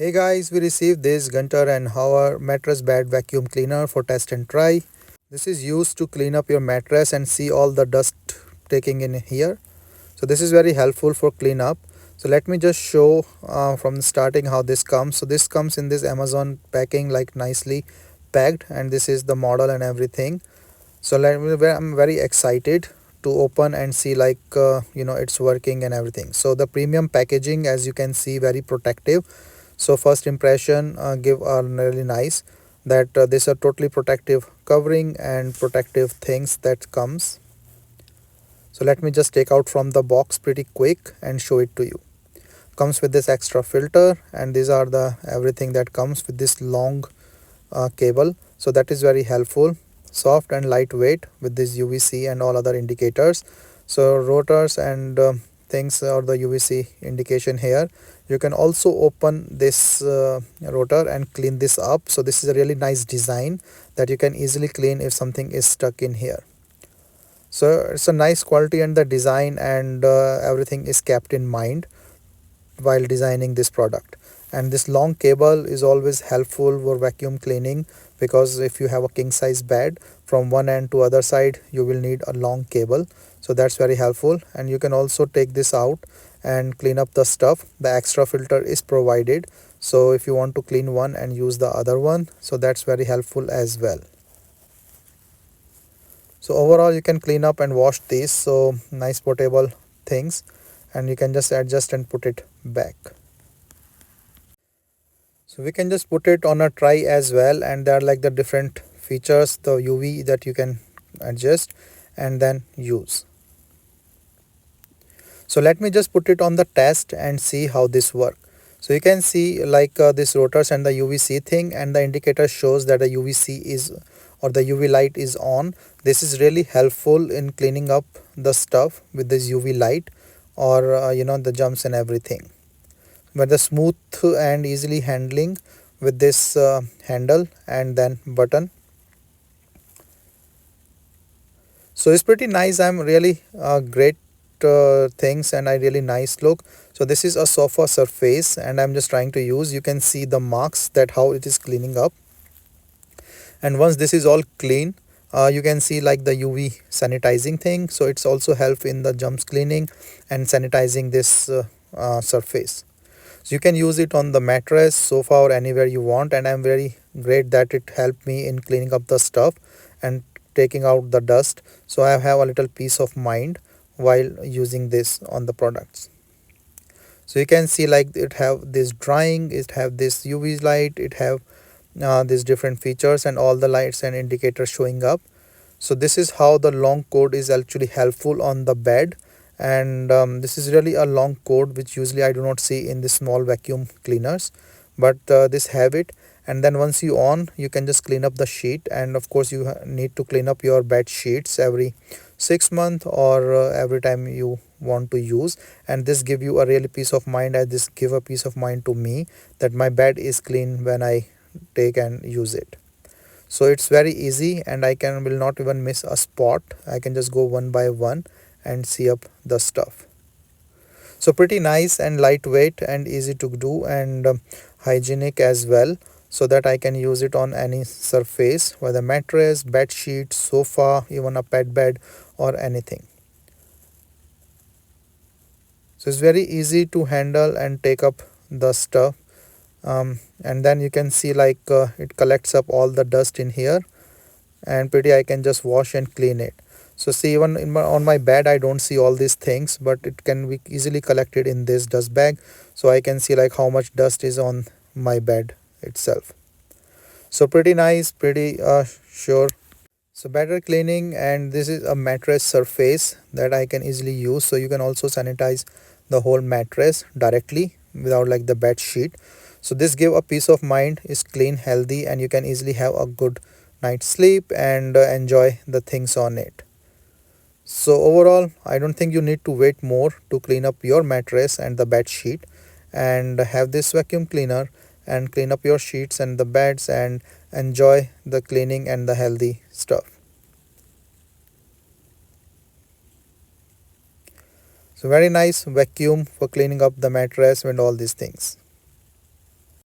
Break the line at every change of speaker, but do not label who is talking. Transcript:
Hey guys, we received this Gunter and Hauer mattress bed vacuum cleaner for test and try. This is used to clean up your mattress and see all the dust taking in here. So this is very helpful for cleanup. So let me just show from the starting how this comes. So this comes in this Amazon packing, like nicely packed, and this is the model and everything. So I'm very excited to open and see it's working and everything. So the premium packaging, as you can see, very protective. So first impression give are really nice, that this are totally protective covering and protective things that comes. So let me just take out from the box pretty quick and show it to you. Comes with this extra filter, and these are the everything that comes with this long cable. So that is very helpful. Soft and lightweight with this UVC and all other indicators. So rotors and things, or the UVC indication here. You can also open this rotor and clean this up. So this is a really nice design that you can easily clean if something is stuck in here. So it's a nice quality, and the design and everything is kept in mind while designing this product. And this long cable is always helpful for vacuum cleaning, because if you have a king size bed, from one end to other side you will need a long cable. So that's very helpful. And you can also take this out and clean up the stuff. The extra filter is provided, so if you want to clean one and use the other one, so that's very helpful as well. So overall you can clean up and wash these. So nice portable things, and you can just adjust and put it back. So we can just put it on a try as well, and there are like the different features, the UV that you can adjust and then use. So let me just put it on the test and see how this works. So you can see this rotors and the UVC thing, and the indicator shows that the UVC is, or the UV light is on. This is really helpful in cleaning up the stuff with this UV light, or the jumps and everything. But the smooth and easily handling with this handle and then button. So it's pretty nice. I'm really great things, and I really nice look. So this is a sofa surface, and I'm just trying to use. You can see the marks, that how it is cleaning up. And once this is all clean, you can see like the UV sanitizing thing. So it's also help in the jumps cleaning and sanitizing this surface. So you can use it on the mattress, sofa, or anywhere you want. And I'm very great that it helped me in cleaning up the stuff and taking out the dust. So I have a little peace of mind while using this on the products. So you can see like it have this drying, it have this UV light, it have these different features and all the lights and indicators showing up. So this is how the long cord is actually helpful on the bed. And this is really a long cord, which usually I do not see in the small vacuum cleaners, but this have it. And then once you on, you can just clean up the sheet. And of course you need to clean up your bed sheets every 6 months, or every time you want to use. And this give you a really peace of mind, as this give a peace of mind to me, that my bed is clean when I take and use it. So it's very easy, and I will not even miss a spot. I can just go one by one and see up the stuff. So pretty nice and lightweight and easy to do, and hygienic as well, so that I can use it on any surface, whether mattress, bed sheet, sofa, even a pet bed, or anything. So it's very easy to handle and take up the stuff. And then you can see it collects up all the dust in here, and pretty I can just wash and clean it. So see, even on my bed I don't see all these things, but it can be easily collected in this dust bag. So I can see like how much dust is on my bed itself. So pretty nice, pretty sure. So better cleaning, and this is a mattress surface that I can easily use. So you can also sanitize the whole mattress directly without like the bed sheet. So this give a peace of mind, is clean, healthy, and you can easily have a good night's sleep and enjoy the things on it. So overall, I don't think you need to wait more to clean up your mattress and the bed sheet, and have this vacuum cleaner and clean up your sheets and the beds and enjoy the cleaning and the healthy stuff. So very nice vacuum for cleaning up the mattress and all these things.